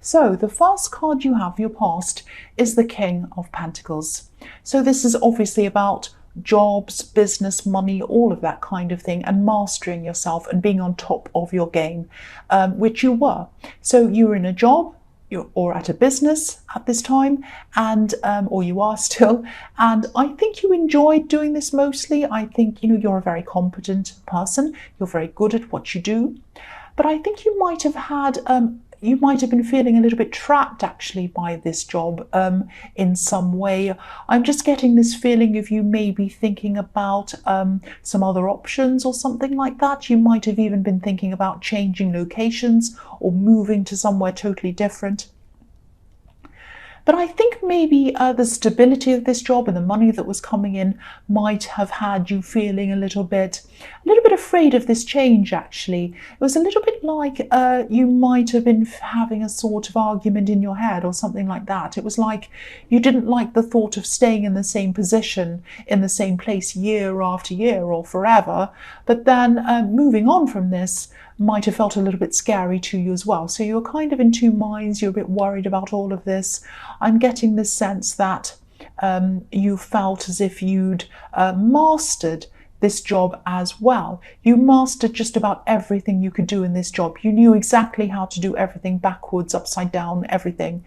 So the first card you have, your past, is the King of Pentacles. So this is obviously about jobs, business, money, all of that kind of thing, and mastering yourself and being on top of your game, which you were. So you were in a job or at a business at this time, and or you are still, and I think you enjoyed doing this mostly. I think you're a very competent person, you're very good at what you do, but I think you might have been feeling a little bit trapped actually by this job in some way. I'm just getting this feeling of you maybe thinking about some other options or something like that. You might have even been thinking about changing locations or moving to somewhere totally different. But I think maybe the stability of this job and the money that was coming in might have had you feeling a little bit afraid of this change, actually. It was a little bit like you might have been having a sort of argument in your head or something like that. It was like you didn't like the thought of staying in the same position, in the same place year after year or forever. But then moving on from this might have felt a little bit scary to you as well. So you're kind of in two minds, you're a bit worried about all of this. I'm getting this sense that you felt as if you'd mastered this job as well. You mastered just about everything you could do in this job. You knew exactly how to do everything backwards, upside down, everything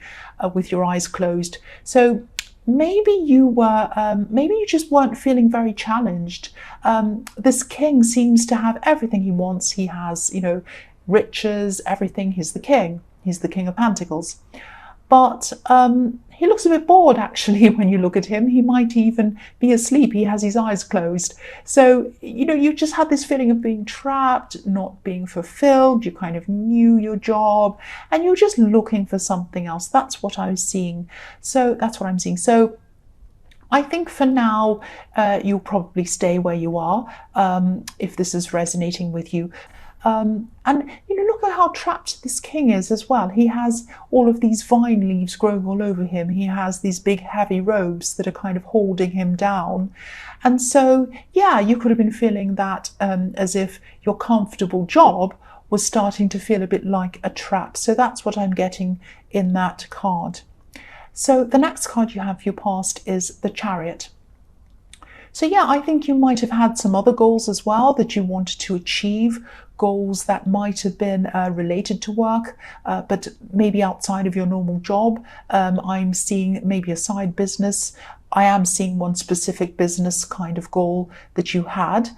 with your eyes closed. So maybe you just weren't feeling very challenged. This king seems to have everything he wants. He has, riches, everything. He's the king. He's the King of Pentacles. But he looks a bit bored, actually, when you look at him. He might even be asleep. He has his eyes closed. So, you just had this feeling of being trapped, not being fulfilled. You kind of knew your job and you're just looking for something else. That's what I was seeing. So that's what I'm seeing. So I think for now, you'll probably stay where you are if this is resonating with you. And look at how trapped this king is as well. He has all of these vine leaves growing all over him. He has these big heavy robes that are kind of holding him down. And so, yeah, you could have been feeling that as if your comfortable job was starting to feel a bit like a trap. So that's what I'm getting in that card. So the next card you have for your past is the Chariot. So yeah, I think you might have had some other goals as well that you wanted to achieve, goals that might have been related to work, but maybe outside of your normal job. I'm seeing maybe a side business. I am seeing one specific business kind of goal that you had.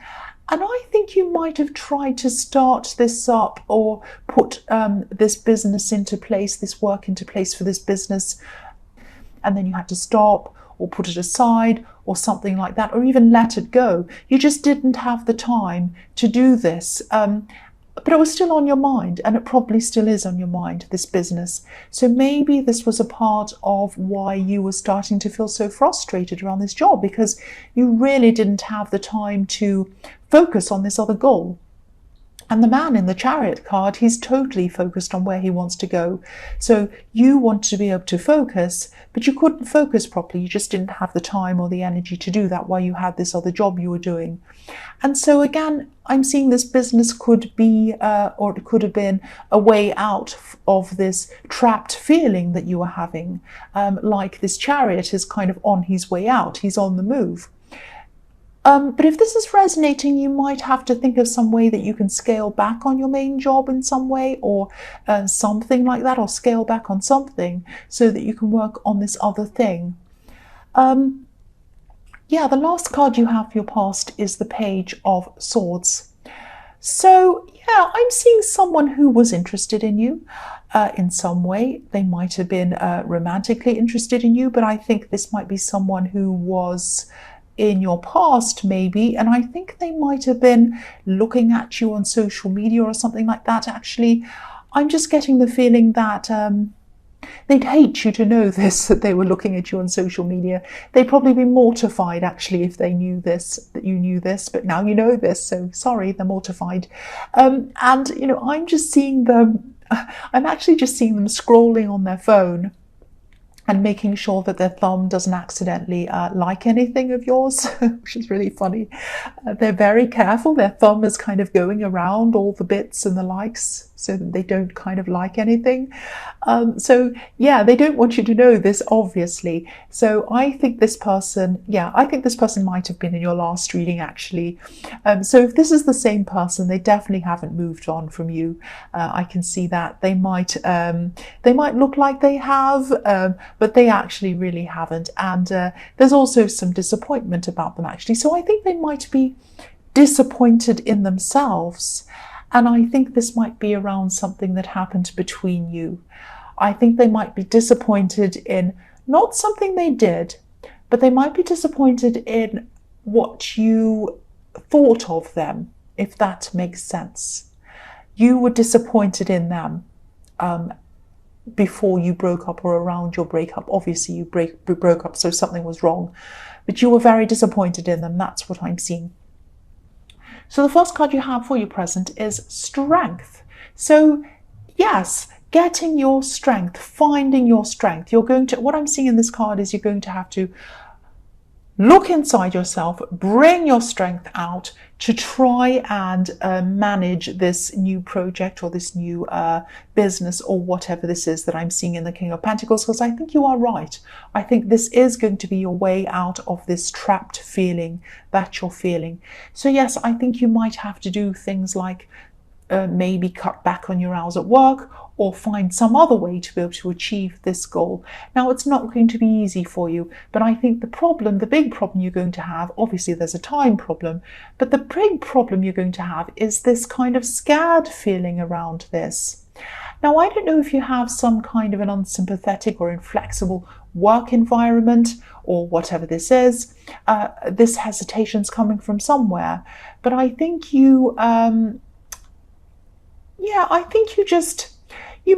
And I think you might have tried to start this up or put this business into place, this work into place for this business, and then you had to stop or put it aside or something like that, or even let it go. You just didn't have the time to do this. But it was still on your mind, and it probably still is on your mind, this business. So maybe this was a part of why you were starting to feel so frustrated around this job, because you really didn't have the time to focus on this other goal. And the man in the Chariot card, he's totally focused on where he wants to go. So you want to be able to focus, but you couldn't focus properly. You just didn't have the time or the energy to do that while you had this other job you were doing. And so again, I'm seeing this business could be, or it could have been a way out of this trapped feeling that you were having. Like this Chariot is kind of on his way out. He's on the move. But if this is resonating, you might have to think of some way that you can scale back on your main job in some way, or something like that, or scale back on something so that you can work on this other thing. Yeah, the last card you have for your past is the Page of Swords. So yeah, I'm seeing someone who was interested in you in some way. They might have been romantically interested in you, but I think this might be someone who was in your past maybe, and I think they might have been looking at you on social media or something like that. Actually, I'm just getting the feeling that they'd hate you to know this, that they were looking at you on social media. They'd probably be mortified actually if they knew this, that you knew this, but now you know this, so sorry, they're mortified. And I'm just seeing them, I'm actually just seeing them scrolling on their phone and making sure that their thumb doesn't accidentally like anything of yours, which is really funny. They're very careful. Their thumb is kind of going around all the bits and the likes. so that they don't kind of like anything. So yeah, they don't want you to know this, obviously. So I think this person, might have been in your last reading, actually. So if this is the same person, they definitely haven't moved on from you. I can see that they might look like they have, but they actually really haven't. And there's also some disappointment about them, actually. So I think they might be disappointed in themselves. And I think this might be around something that happened between you. I think they might be disappointed in not something they did, but they might be disappointed in what you thought of them, if that makes sense. You were disappointed in them before you broke up or around your breakup. Obviously, you broke up, so something was wrong. But you were very disappointed in them. That's what I'm seeing. So the first card you have for your present is Strength. So yes, getting your strength, finding your strength. What I'm seeing in this card is you're going to have to look inside yourself, bring your strength out to try and manage this new project or this new business or whatever this is that I'm seeing in the King of Pentacles, because I think you are right. I think this is going to be your way out of this trapped feeling that you're feeling. So yes, I think you might have to do things like maybe cut back on your hours at work or find some other way to be able to achieve this goal. Now, it's not going to be easy for you, but I think the big problem you're going to have, obviously there's a time problem, but the big problem you're going to have is this kind of scared feeling around this. Now, I don't know if you have some kind of an unsympathetic or inflexible work environment or whatever this is. This hesitation's coming from somewhere, but I think you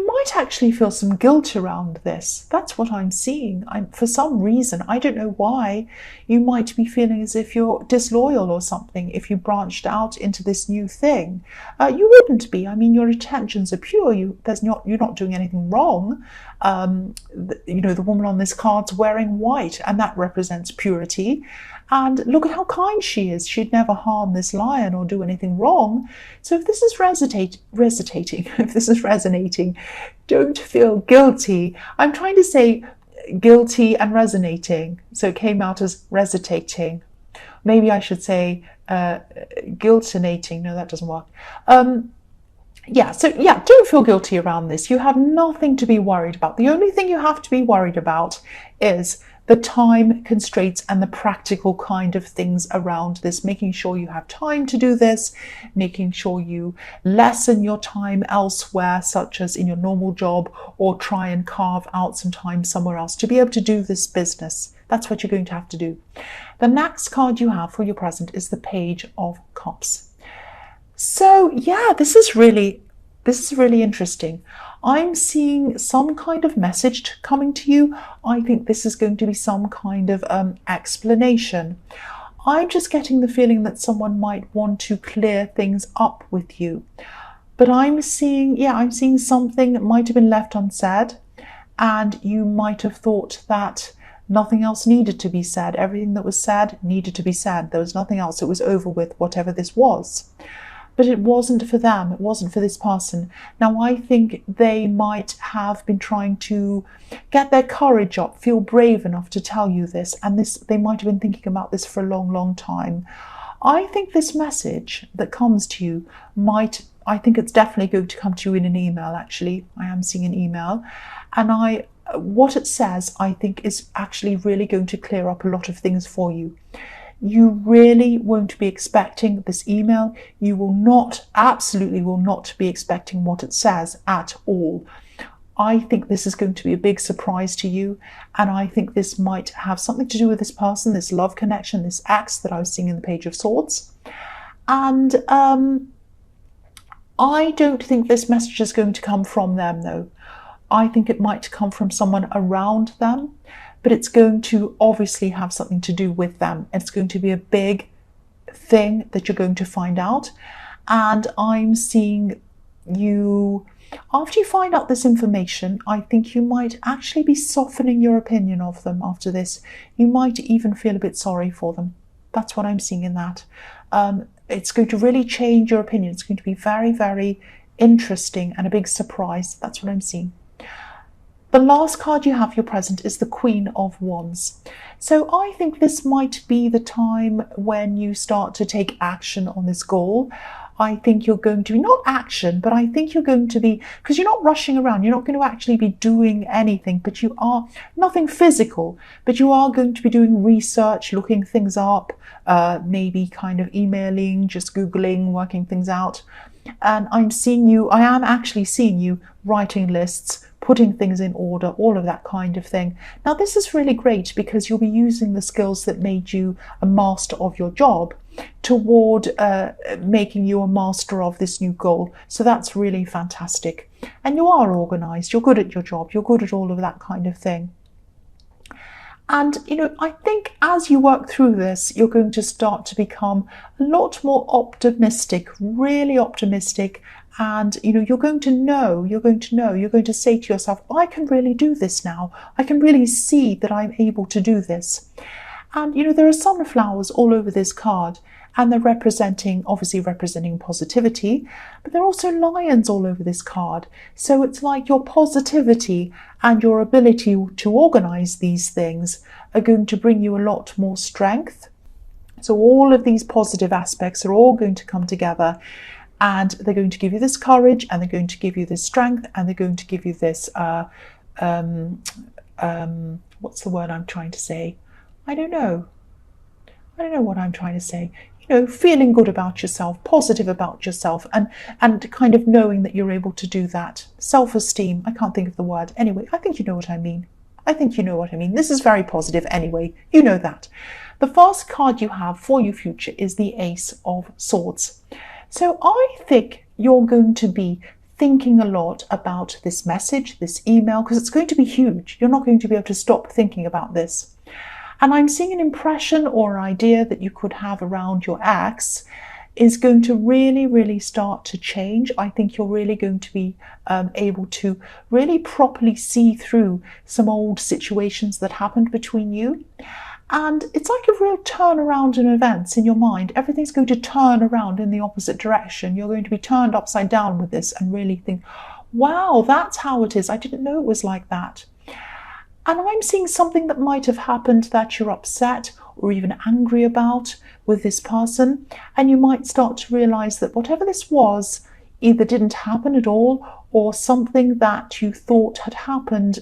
might actually feel some guilt around this. That's what I'm seeing. For some reason, I don't know why, you might be feeling as if you're disloyal or something if you branched out into this new thing. You wouldn't be. I mean, your intentions are pure. You're not doing anything wrong. The woman on this card's wearing white, and that represents purity. And look at how kind she is. She'd never harm this lion or do anything wrong. So if this is resonating, don't feel guilty. I'm trying to say guilty and resonating. So it came out as resonating. Maybe I should say guiltinating. No, that doesn't work. Don't feel guilty around this. You have nothing to be worried about. The only thing you have to be worried about is the time constraints and the practical kind of things around this, making sure you have time to do this, making sure you lessen your time elsewhere, such as in your normal job, or try and carve out some time somewhere else to be able to do this business. That's what you're going to have to do. The next card you have for your present is the Page of Cups. So yeah, this is really interesting. I'm seeing some kind of message coming to you. I think this is going to be some kind of explanation. I'm just getting the feeling that someone might want to clear things up with you. But I'm seeing something that might have been left unsaid, and you might have thought that nothing else needed to be said. Everything that was said needed to be said. There was nothing else. It was over with, whatever this was. But it wasn't for them. It wasn't for this person. Now, I think they might have been trying to get their courage up, feel brave enough to tell you this. And they might have been thinking about this for a long, long time. I think this message that comes to you I think it's definitely going to come to you in an email, actually. I am seeing an email. And what it says, I think, is actually really going to clear up a lot of things for you. You really won't be expecting this email. You absolutely will not be expecting what it says at all. I think this is going to be a big surprise to you. And I think this might have something to do with this person, this love connection, this ex that I was seeing in the Page of Swords. And I don't think this message is going to come from them, though. I think it might come from someone around them. But it's going to obviously have something to do with them. It's going to be a big thing that you're going to find out. And I'm seeing you, after you find out this information, I think you might actually be softening your opinion of them after this. You might even feel a bit sorry for them. That's what I'm seeing in that. It's going to really change your opinion. It's going to be very, very interesting and a big surprise. That's what I'm seeing. The last card you have, your present, is the Queen of Wands. So I think this might be the time when you start to take action on this goal. I think you're going to be, not action, but I think you're going to be, because you're not rushing around, you're not going to actually be doing anything, but you are, nothing physical, but you are going to be doing research, looking things up, maybe kind of emailing, just Googling, working things out. And I am actually seeing you writing lists, putting things in order, all of that kind of thing. Now, this is really great because you'll be using the skills that made you a master of your job toward making you a master of this new goal. So that's really fantastic. And you are organized, you're good at your job, you're good at all of that kind of thing. And, I think as you work through this, you're going to start to become a lot more optimistic, really optimistic. And, you're going to say to yourself, I can really do this now. I can really see that I'm able to do this. And, there are sunflowers all over this card. And they're obviously representing positivity, but they're also lions all over this card. So it's like your positivity and your ability to organize these things are going to bring you a lot more strength. So all of these positive aspects are all going to come together, and they're going to give you this courage, and they're going to give you this strength, and they're going to give you this, what's the word I'm trying to say? I don't know what I'm trying to say. Feeling good about yourself, positive about yourself, and kind of knowing that you're able to do that. Self-esteem, I can't think of the word. Anyway, I think you know what I mean. This is very positive anyway. You know that. The first card you have for your future is the Ace of Swords. So I think you're going to be thinking a lot about this message, this email, because it's going to be huge. You're not going to be able to stop thinking about this. And I'm seeing an impression or idea that you could have around your ex is going to really, really start to change. I think you're really going to be able to really properly see through some old situations that happened between you. And it's like a real turnaround in events in your mind. Everything's going to turn around in the opposite direction. You're going to be turned upside down with this and really think, wow, that's how it is. I didn't know it was like that. And I'm seeing something that might have happened that you're upset or even angry about with this person. And you might start to realize that whatever this was either didn't happen at all, or something that you thought had happened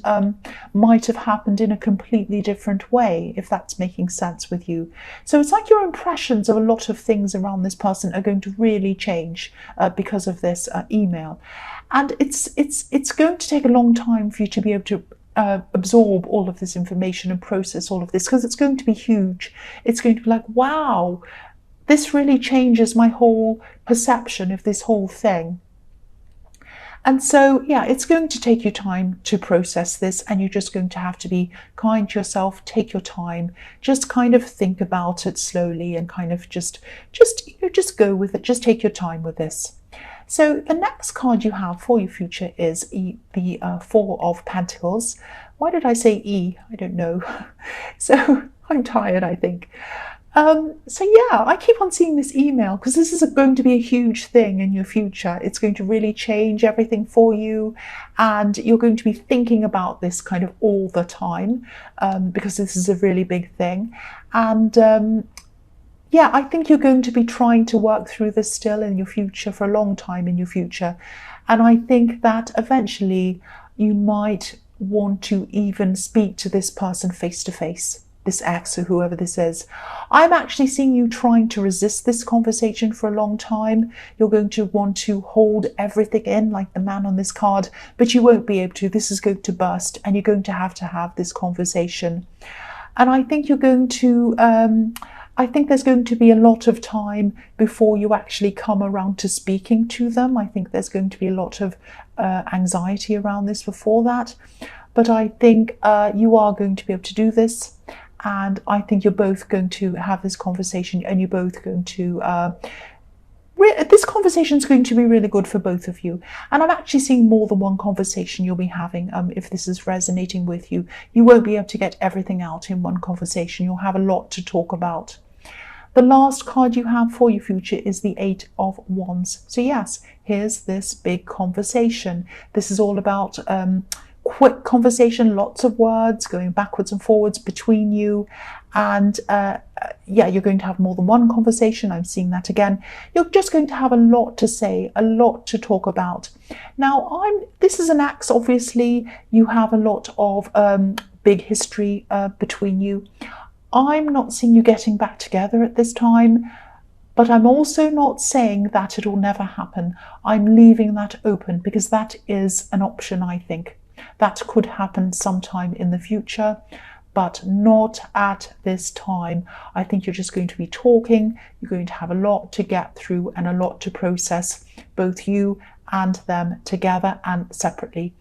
might have happened in a completely different way, if that's making sense with you. So it's like your impressions of a lot of things around this person are going to really change because of this email. And it's going to take a long time for you to be able to absorb all of this information and process all of this, because it's going to be huge. It's going to be like, wow, this really changes my whole perception of this whole thing. And so, yeah, it's going to take you time to process this, and you're just going to have to be kind to yourself, take your time, just kind of think about it slowly and kind of just go with it, just take your time with this. So the next card you have for your future is the Four of Pentacles. Why did I say E? I don't know. So I'm tired, I think. So yeah, I keep on seeing this email because this is going to be a huge thing in your future. It's going to really change everything for you, and you're going to be thinking about this kind of all the time because this is a really big thing. And yeah, I think you're going to be trying to work through this still in your future for a long time in your future. And I think that eventually you might want to even speak to this person face to face, this ex or whoever this is. I'm actually seeing you trying to resist this conversation for a long time. You're going to want to hold everything in like the man on this card, but you won't be able to. This is going to burst, and you're going to have this conversation. And I think you're going to I think there's going to be a lot of time before you actually come around to speaking to them. I think there's going to be a lot of anxiety around this before that. But I think you are going to be able to do this. And I think you're both going to have this conversation, and you're both going to... this conversation is going to be really good for both of you. And I'm actually seeing more than one conversation you'll be having if this is resonating with you. You won't be able to get everything out in one conversation. You'll have a lot to talk about. The last card you have for your future is the Eight of Wands. So yes, here's this big conversation. This is all about quick conversation, lots of words going backwards and forwards between you. And yeah, you're going to have more than one conversation. I'm seeing that again. You're just going to have a lot to say, a lot to talk about. Now, this is an axe, obviously. You have a lot of big history between you. I'm not seeing you getting back together at this time, but I'm also not saying that it will never happen. I'm leaving that open because that is an option, I think. That could happen sometime in the future, but not at this time. I think you're just going to be talking. You're going to have a lot to get through and a lot to process, both you and them together and separately.